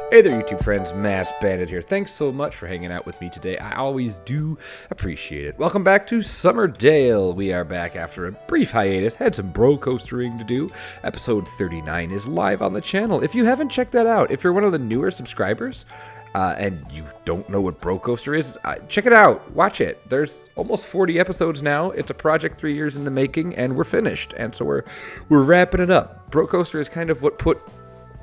Hey there, YouTube friends, maskedbandit here. Thanks so much for hanging out with me today. I always do appreciate it. Welcome back to Summerdale. We are back after a brief hiatus. Had some bro coastering to do. Episode 39 is live on the channel. If you haven't checked that out, if you're one of the newer subscribers and you don't know what bro coaster is, check it out. Watch it. There's almost 40 episodes now. It's a project 3 years in the making, and we're finished. And so we're wrapping it up. Bro coaster is kind of what put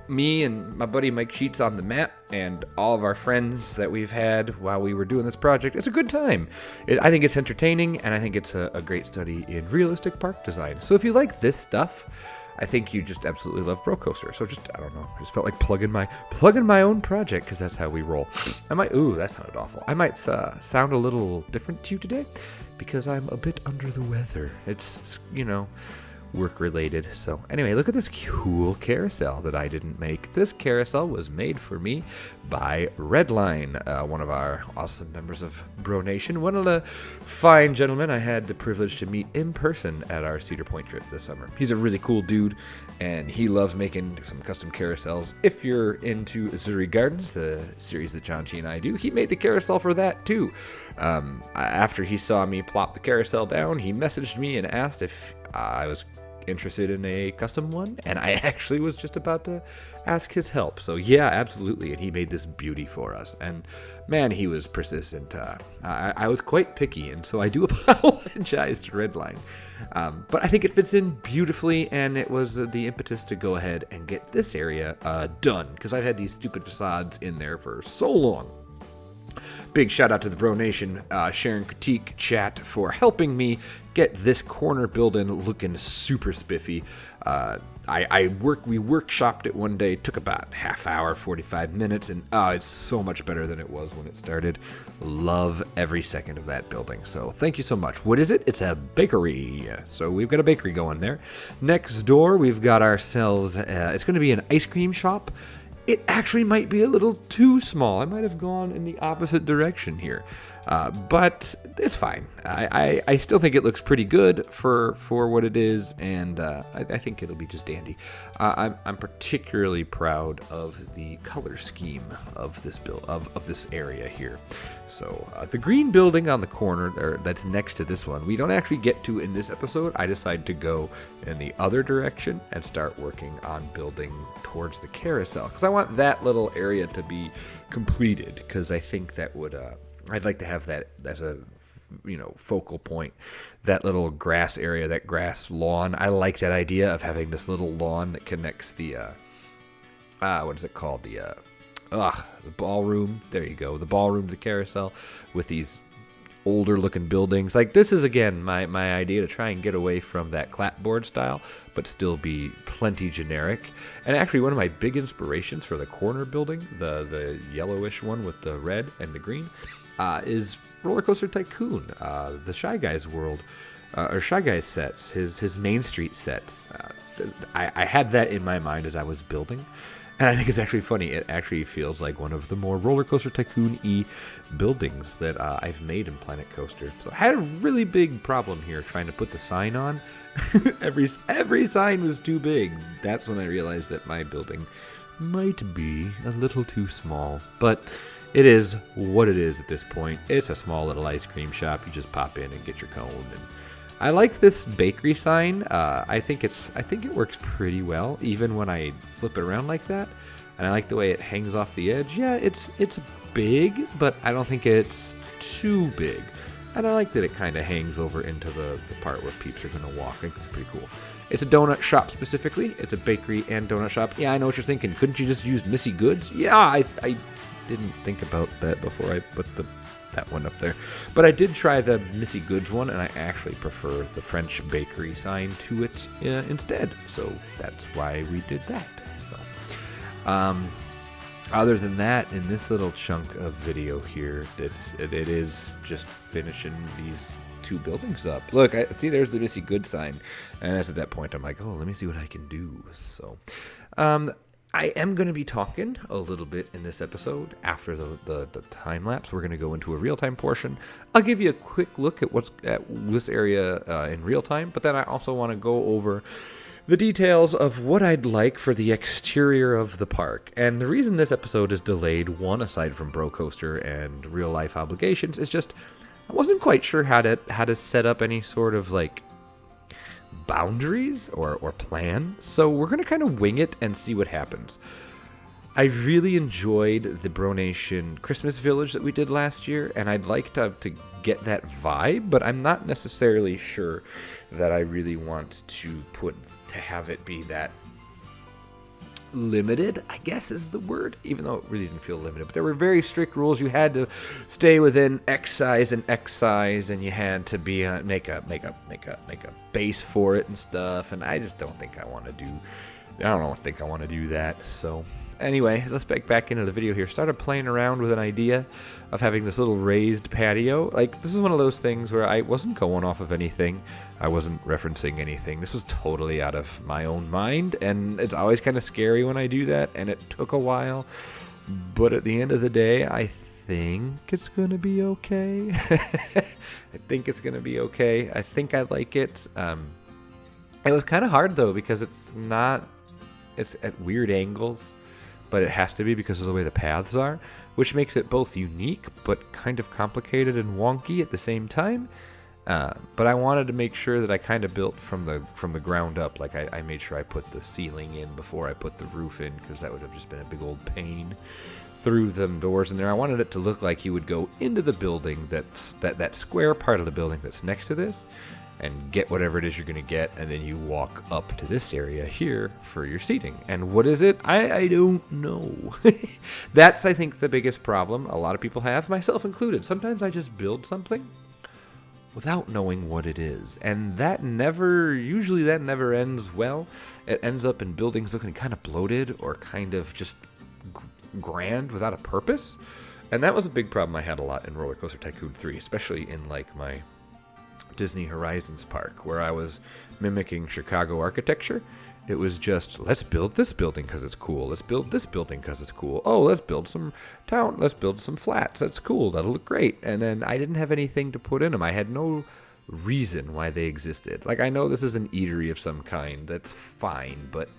me and my buddy Mike Sheets on the map, and all of our friends that we've had while we were doing this project. It's a good time. I think it's entertaining, and I think it's a great study in realistic park design. So if you like this stuff, I think you just absolutely love Bro Coaster. So I don't know, I just felt like plugging my own project, because that's how we roll. That sounded awful. I might sound a little different to you today, because I'm a bit under the weather. It's work related. So anyway, look at this cool carousel that I didn't make. This carousel was made for me by Redline, one of our awesome members of Bro Nation, one of the fine gentlemen I had the privilege to meet in person at our Cedar Point trip this summer. He's a really cool dude, and he loves making some custom carousels. If you're into Zuri Gardens, the series that John G and I do, he made the carousel for that too. After he saw me plop the carousel down, he messaged me and asked if I was interested in a custom one, and I actually was just about to ask his help. So yeah, absolutely. And he made this beauty for us, and man, he was persistent. I was quite picky, and so I do apologize to Redline, but I think it fits in beautifully, and it was the impetus to go ahead and get this area done, because I've had these stupid facades in there for so long. Big shout out to the Bro Nation Sharon Critique chat for helping me get this corner building looking super spiffy. We workshopped it one day, took about half hour, 45 minutes, and it's so much better than it was when it started. Love every second of that building. So thank you so much. What is it? It's a bakery. So we've got a bakery going there. Next door, we've got ourselves, it's going to be an ice cream shop. It actually might be a little too small. I might have gone in the opposite direction here, but it's fine. I still think it looks pretty good for what it is, and I think it'll be just dandy. I'm particularly proud of the color scheme of this of this area here. So the green building on the corner that's next to this one, we don't actually get to in this episode. I decided to go in the other direction and start working on building towards the carousel, because I want that little area to be completed, because I think that would I'd like to have that as a focal point, that little grass area, that grass lawn. I like that idea of having this little lawn that connects the what is it called, the ballroom. There you go, the ballroom to the carousel, with these older looking buildings. Like, this is again my idea to try and get away from that clapboard style, but still be plenty generic. And actually, one of my big inspirations for the corner building, the yellowish one with the red and the green, is Roller Coaster Tycoon, the Shy Guys world, or Shy Guys sets, his Main Street sets. I had that in my mind as I was building. And I think it's actually funny. It actually feels like one of the more Roller Coaster Tycoon-y buildings that I've made in Planet Coaster. So I had a really big problem here trying to put the sign on. every sign was too big. That's when I realized that my building might be a little too small. But it is what it is at this point. It's a small little ice cream shop. You just pop in and get your cone. And I like this bakery sign. I think it works pretty well, even when I flip it around like that. And I like the way it hangs off the edge. Yeah, it's big, but I don't think it's too big. And I like that it kind of hangs over into the part where peeps are going to walk. I think it's pretty cool. It's a donut shop specifically. It's a bakery and donut shop. Yeah, I know what you're thinking. Couldn't you just use Missy Goods? Yeah, I didn't think about that before I put that one up there. But I did try the Missy Goods one, and I actually prefer the French bakery sign to it instead. So that's why we did that. So, other than that, in this little chunk of video here, it is just finishing these two buildings up. Look, see, there's the Missy Goods sign, and at that point, I'm like, oh, let me see what I can do. So, I am going to be talking a little bit in this episode after the time lapse. We're going to go into a real-time portion. I'll give you a quick look at what's at this area in real time, but then I also want to go over the details of what I'd like for the exterior of the park. And the reason this episode is delayed, one, aside from Bro Coaster and real life obligations, is just I wasn't quite sure how to set up any sort of like boundaries or plan. So we're gonna kind of wing it and see what happens. I really enjoyed the Bro Nation Christmas Village that we did last year, and I'd like to get that vibe, but I'm not necessarily sure that I really want to have it be that limited, I guess is the word, even though it really didn't feel limited. But there were very strict rules. You had to stay within X size, and you had to be make a base for it and stuff. And I just don't think I want to do. I don't think I want to do that. So anyway, let's back into the video here. Started playing around with an idea of having this little raised patio. Like, this is one of those things where I wasn't going off of anything. I wasn't referencing anything. This was totally out of my own mind, and it's always kind of scary when I do that, and it took a while. But at the end of the day, I think it's going to be okay. I think it's going to be okay. I think I like it. It was kind of hard, though, because it's at weird angles, but it has to be because of the way the paths are, which makes it both unique but kind of complicated and wonky at the same time. But I wanted to make sure that I kind of built from the ground up. Like I made sure I put the ceiling in before I put the roof in, because that would have just been a big old pain through them doors in there. I wanted it to look like you would go into the building, that square part of the building that's next to this, and get whatever it is you're going to get, and then you walk up to this area here for your seating. And what is it? I don't know. That's, I think, the biggest problem a lot of people have, myself included. Sometimes I just build something without knowing what it is, and usually that never ends well. It ends up in buildings looking kind of bloated or kind of just grand without a purpose. And that was a big problem I had a lot in Roller Coaster Tycoon 3, especially in like my Disney Horizons park, where I was mimicking Chicago architecture. It was just, let's build this building because it's cool. Let's build this building because it's cool. Oh, let's build some flats. That's cool. That'll look great. And then I didn't have anything to put in them. I had no reason why they existed. Like, I know this is an eatery of some kind. That's fine, but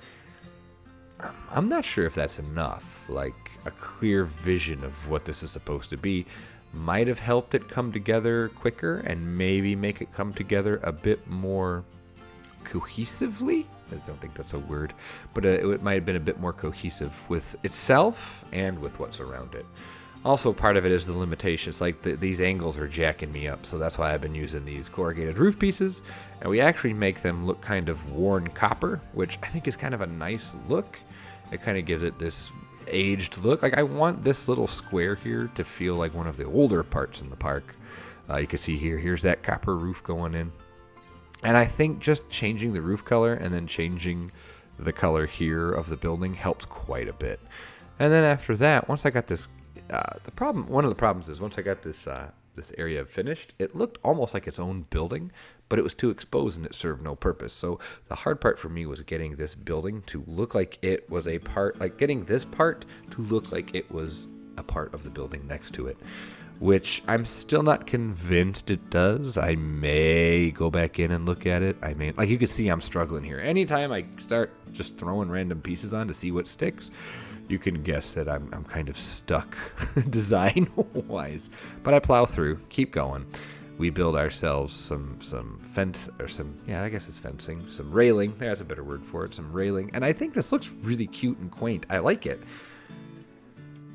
I'm not sure if that's enough. Like, a clear vision of what this is supposed to be might have helped it come together quicker and maybe make it come together a bit more cohesively. I don't think that's a word, but it might have been a bit more cohesive with itself and with what's around it. Also, part of it is the limitations. Like, these angles are jacking me up, so that's why I've been using these corrugated roof pieces, and we actually make them look kind of worn copper, which I think is kind of a nice look. It kind of gives it this aged look. Like, I want this little square here to feel like one of the older parts in the park. You can see here's that copper roof going in. And I think just changing the roof color and then changing the color here of the building helps quite a bit. And then after that, once I got this, one of the problems is once I got this area finished, it looked almost like its own building, but it was too exposed and it served no purpose. So the hard part for me was getting this building to look like it was a part, like getting this part to look like it was a part of the building next to it, which I'm still not convinced it does. I may go back in and look at it. I mean, like, you can see I'm struggling here. Anytime I start just throwing random pieces on to see what sticks, you can guess that I'm kind of stuck design-wise. But I plow through, keep going. We build ourselves some fence, or I guess it's fencing, some railing. There's a better word for it, some railing. And I think this looks really cute and quaint. I like it.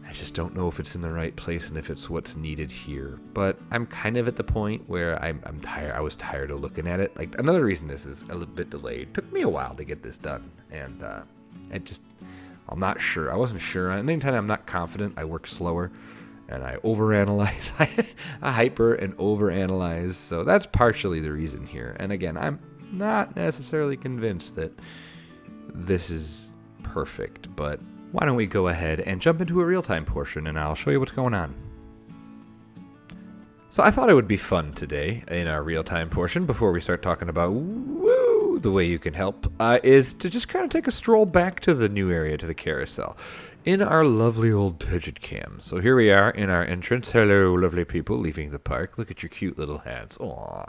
I just don't know if it's in the right place and if it's what's needed here. But I'm kind of at the point where I'm tired. I was tired of looking at it. Like, another reason this is a little bit delayed. It took me a while to get this done, and I'm not sure. I wasn't sure. Anytime I'm not confident, I work slower, and I overanalyze. I hyper and overanalyze. So that's partially the reason here. And again, I'm not necessarily convinced that this is perfect, but why don't we go ahead and jump into a real-time portion, and I'll show you what's going on. So I thought it would be fun today in our real-time portion, before we start talking about the way you can help, is to just kind of take a stroll back to the new area, to the carousel, in our lovely old Digit Cam. So here we are in our entrance. Hello, lovely people leaving the park. Look at your cute little hands. Aww.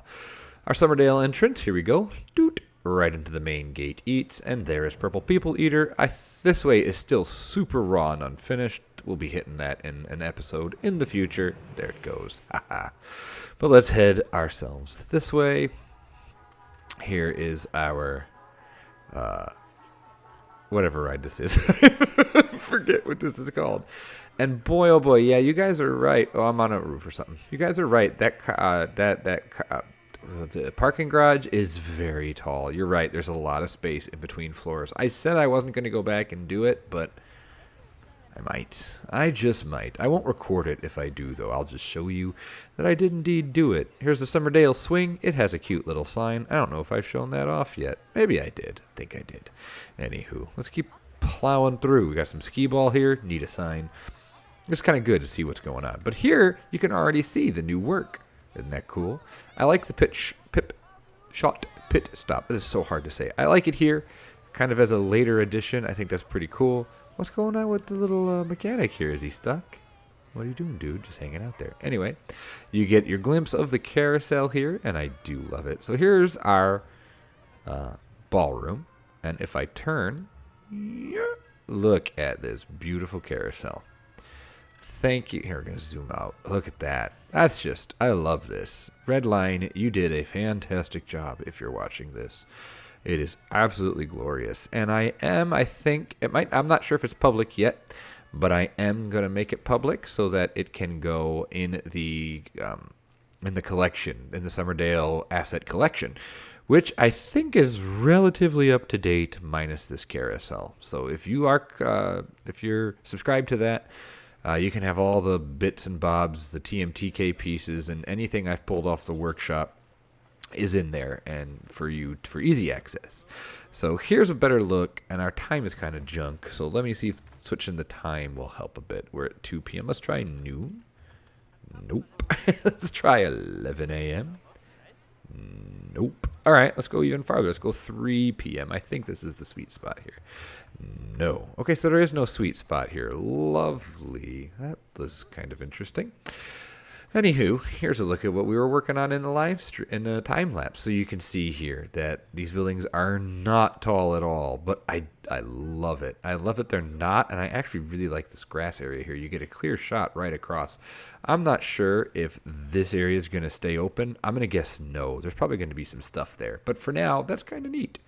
Our Summerdale entrance. Here we go. Doot. right into the main gate eats, and there is Purple People Eater. This way is still super raw and unfinished. We'll be hitting that in an episode in the future. There it goes. But let's head ourselves this way. Here is our whatever ride this is. Forget what this is called. And boy, oh boy, yeah, you guys are right. Oh, I'm on a roof or something. You guys are right. The parking garage is very tall. You're right. There's a lot of space in between floors. I said I wasn't going to go back and do it, but I might. I just might. I won't record it if I do, though. I'll just show you that I did indeed do it. Here's the Summerdale swing. It has a cute little sign. I don't know if I've shown that off yet. Maybe I did. I think I did. Anywho, let's keep plowing through. We got some skee ball here. Need a sign. It's kind of good to see what's going on. But here, you can already see the new work. Isn't that cool? I like the pit stop. It is so hard to say. I like it here, kind of as a later addition. I think that's pretty cool. What's going on with the little mechanic here? Is he stuck? What are you doing, dude? Just hanging out there. Anyway, you get your glimpse of the carousel here, and I do love it. So here's our ballroom, and if I turn, look at this beautiful carousel. Thank you. Here, we're going to zoom out. Look at that. That's just, I love this. Redline, you did a fantastic job if you're watching this. It is absolutely glorious. And I think, I'm not sure if it's public yet, but I am going to make it public so that it can go in the collection, in the Summerdale asset collection, which I think is relatively up to date minus this carousel. So if you're subscribed to that, you can have all the bits and bobs, the TMTK pieces, and anything I've pulled off the workshop is in there and for easy access. So here's a better look, and our time is kind of junk. So let me see if switching the time will help a bit. We're at 2 p.m. Let's try noon. Nope. Let's try 11 a.m. Nope. All right, let's go even farther. Let's go 3 p.m. I think this is the sweet spot here. No. Okay, so there is no sweet spot here. Lovely. That was kind of interesting. Anywho, here's a look at what we were working on in the time lapse. So you can see here that these buildings are not tall at all, but I love it. I love that they're not, and I actually really like this grass area here. You get a clear shot right across. I'm not sure if this area is going to stay open. I'm going to guess no. There's probably going to be some stuff there, but for now, that's kind of neat.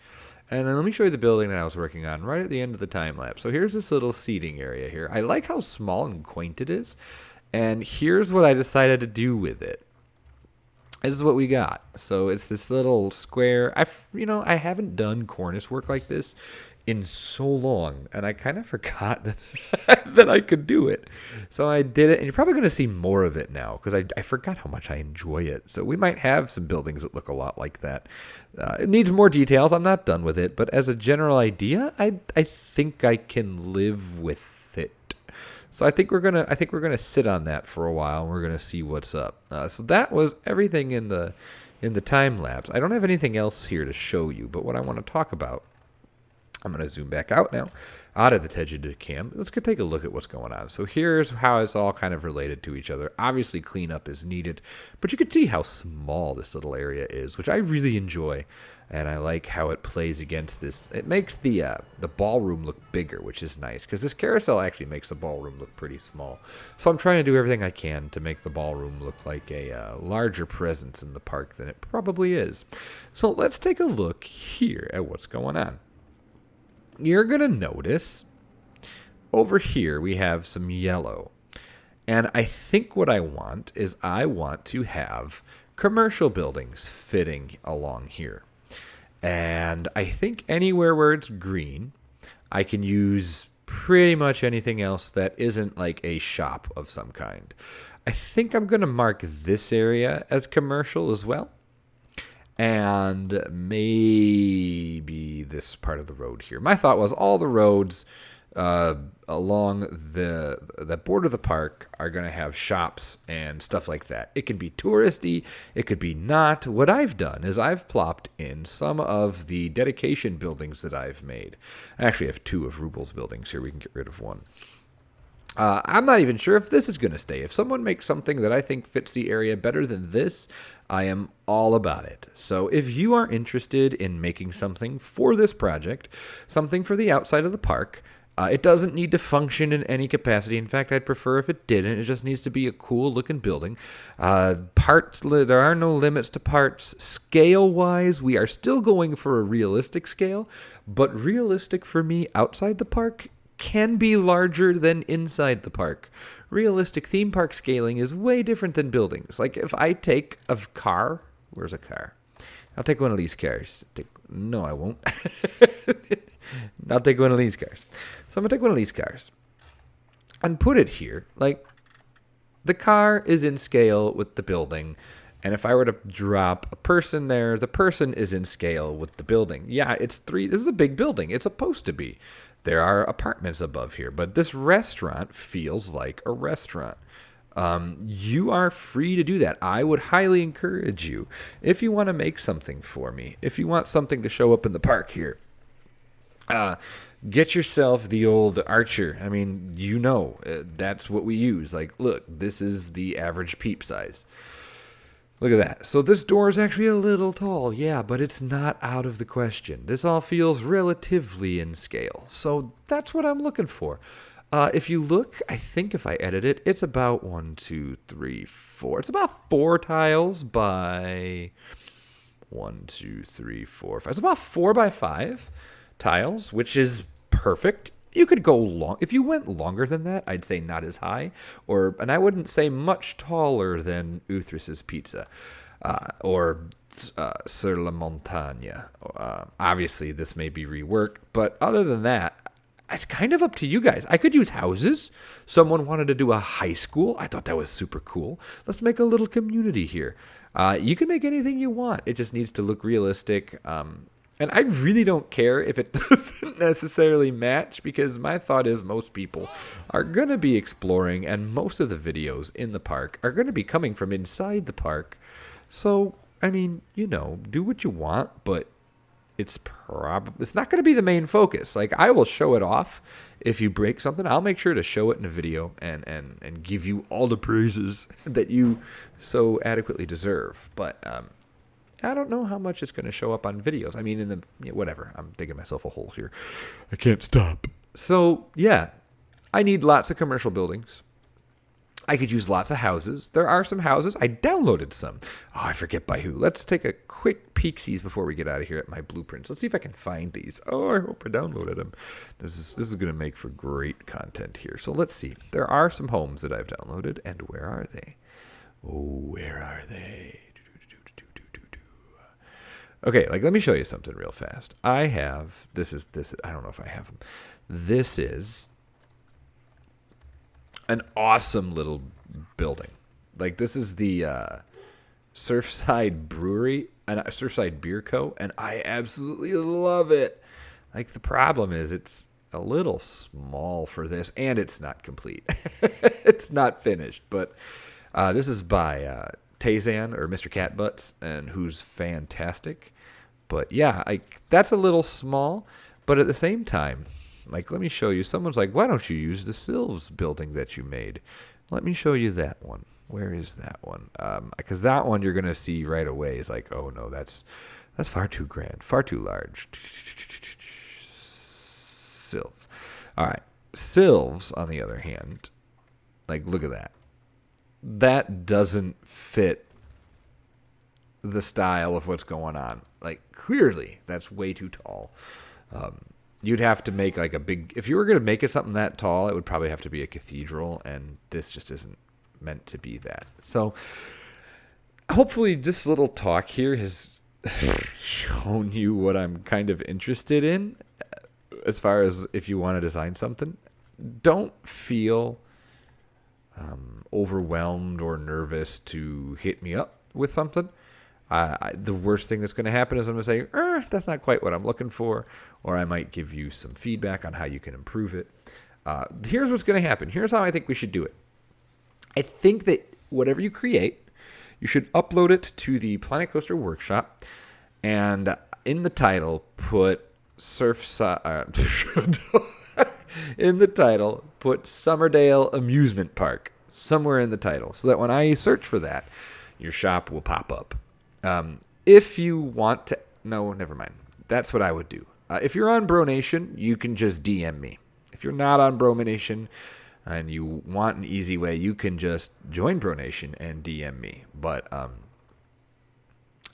And then let me show you the building that I was working on right at the end of the time lapse. So here's this little seating area here. I like how small and quaint it is. And here's what I decided to do with it. This is what we got. So it's this little square. I haven't done cornice work like this in so long, and I kind of forgot that I could do it. So I did it, and you're probably going to see more of it now because I forgot how much I enjoy it. So we might have some buildings that look a lot like that. It needs more details. I'm not done with it, but as a general idea, I think I can live with it. So I think we're gonna sit on that for a while, and we're gonna see what's up. So that was everything in the time lapse. I don't have anything else here to show you, but what I want to talk about, I'm gonna zoom back out now, out of the Tejida cam. Let's go take a look at what's going on. So here's how it's all kind of related to each other. Obviously, cleanup is needed, but you can see how small this little area is, which I really enjoy. And I like how it plays against this. It makes the ballroom look bigger, which is nice, because this carousel actually makes the ballroom look pretty small. So I'm trying to do everything I can to make the ballroom look like a larger presence in the park than it probably is. So let's take a look here at what's going on. You're going to notice over here we have some yellow. And I think what I want is I want to have commercial buildings fitting along here. And I think anywhere where it's green, I can use pretty much anything else that isn't like a shop of some kind. I think I'm going to mark this area as commercial as well. And maybe this part of the road here. My thought was all the roads along the border of the park are going to have shops and stuff like that. It can be touristy, it could be not. What I've done is I've plopped in some of the dedication buildings that I've made. I actually have 2 of Rubel's buildings here. We can get rid of one. I'm not even sure if this is going to stay. If someone makes something that I think fits the area better than this, I am all about it. So if you are interested in making something for this project, something for the outside of the park, it doesn't need to function in any capacity. In fact, I'd prefer if it didn't. It just needs to be a cool looking building. Parts, there are no limits to parts. Scale-wise, we are still going for a realistic scale, but realistic for me outside the park can be larger than inside the park. Realistic theme park scaling is way different than buildings. Like if I take a car, where's a car? I'll take one of these cars. No, I won't. I'll take one of these cars. So I'm going to take one of these cars and put it here. Like the car is in scale with the building. And if I were to drop a person there, the person is in scale with the building. Yeah, this is a big building. It's supposed to be. There are apartments above here, but this restaurant feels like a restaurant. You are free to do that. I would highly encourage you, if you want to make something for me, if you want something to show up in the park here, get yourself the old Archer. I mean, that's what we use. Like, look, this is the average peep size. Look at that. So this door is actually a little tall, yeah, but it's not out of the question. This all feels relatively in scale. So that's what I'm looking for. If you look, I think if I edit it, it's about 1, 2, 3, 4. It's about 4 tiles by 1, 2, 3, 4, 5. It's about 4 by 5 tiles, which is perfect. You could go long. If you went longer than that, I'd say not as high, and I wouldn't say much taller than Uthris's Pizza, or Sur la Montagne. Obviously, this may be reworked, but other than that, it's kind of up to you guys. I could use houses. Someone wanted to do a high school. I thought that was super cool. Let's make a little community here. You can make anything you want. It just needs to look realistic. And I really don't care if it doesn't necessarily match, because my thought is most people are going to be exploring, and most of the videos in the park are going to be coming from inside the park. So, I mean, do what you want, but it's not going to be the main focus. Like, I will show it off. If you break something, I'll make sure to show it in a video and give you all the praises that you so adequately deserve. But, I don't know how much it's going to show up on videos. I mean, whatever. I'm digging myself a hole here. I can't stop. So, yeah. I need lots of commercial buildings. I could use lots of houses. There are some houses. I downloaded some. Oh, I forget by who. Let's take a quick peek-sees before we get out of here at my blueprints. Let's see if I can find these. Oh, I hope I downloaded them. This is going to make for great content here. So let's see. There are some homes that I've downloaded, and where are they? Oh, where are they? Okay, let me show you something real fast. I have, this is, I don't know if I have them. This is an awesome little building. This is the Surfside Brewery, and Surfside Beer Co., and I absolutely love it. The problem is it's a little small for this, and it's not complete. It's not finished, but this is by Tazan, or Mr. Catbutts, and who's fantastic. But yeah, that's a little small, but at the same time, let me show you. Someone's like, why don't you use the Sylves building that you made? Let me show you that one. Where is that one? Because that one you're going to see right away is oh no, that's far too grand, far too large. Sylves. All right. Sylves, on the other hand, look at that. That doesn't fit the style of what's going on. Clearly, that's way too tall. You'd have to make a big... If you were going to make it something that tall, it would probably have to be a cathedral, and this just isn't meant to be that. So, hopefully this little talk here has shown you what I'm kind of interested in, as far as if you want to design something. Don't feel overwhelmed or nervous to hit me up with something. The worst thing that's going to happen is I'm going to say, that's not quite what I'm looking for, or I might give you some feedback on how you can improve it. Here's what's going to happen. Here's how I think we should do it. I think that whatever you create, you should upload it to the Planet Coaster Workshop, and in the title, put Surfside... in the title, put Summerdale Amusement Park somewhere in the title so that when I search for that, your shop will pop up. If you want to... No, never mind. That's what I would do. If you're on Bro Nation, you can just DM me. If you're not on Bro Nation and you want an easy way, you can just join Bro Nation and DM me. But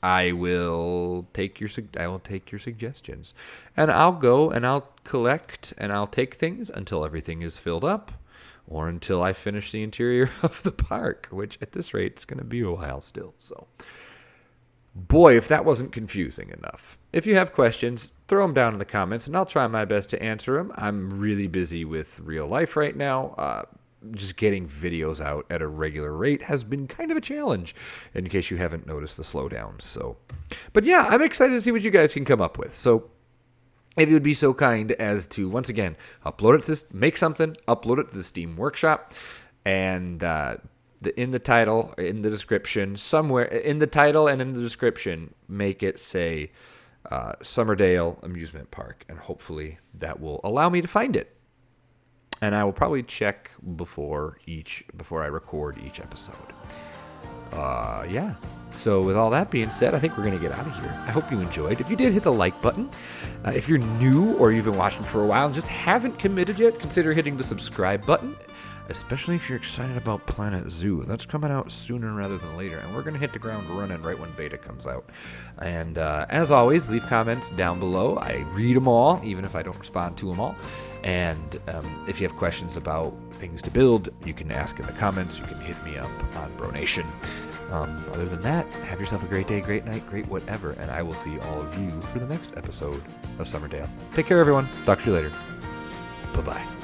I will take your suggestions, and I'll go and I'll collect and I'll take things until everything is filled up, or until I finish the interior of the park, which at this rate is going to be a while still. So, boy, if that wasn't confusing enough. If you have questions, throw them down in the comments, and I'll try my best to answer them. I'm really busy with real life right now. Just getting videos out at a regular rate has been kind of a challenge, in case you haven't noticed the slowdown. So, but yeah, I'm excited to see what you guys can come up with. So, if you would be so kind as to, once again, make something, upload it to the Steam Workshop, and in the title, in the description, somewhere in the title and in the description, make it say Summerdale Amusement Park, and hopefully that will allow me to find it. And I will probably check before I record each episode. Yeah. So with all that being said, I think we're going to get out of here. I hope you enjoyed. If you did, hit the like button. If you're new or you've been watching for a while and just haven't committed yet, consider hitting the subscribe button. Especially if you're excited about Planet Zoo. That's coming out sooner rather than later, and we're going to hit the ground running right when beta comes out. And as always, leave comments down below. I read them all, even if I don't respond to them all. And if you have questions about things to build, you can ask in the comments. You can hit me up on Bro Nation. Other than that, have yourself a great day, great night, great whatever, and I will see all of you for the next episode of Summerdale. Take care, everyone. Talk to you later. Bye-bye.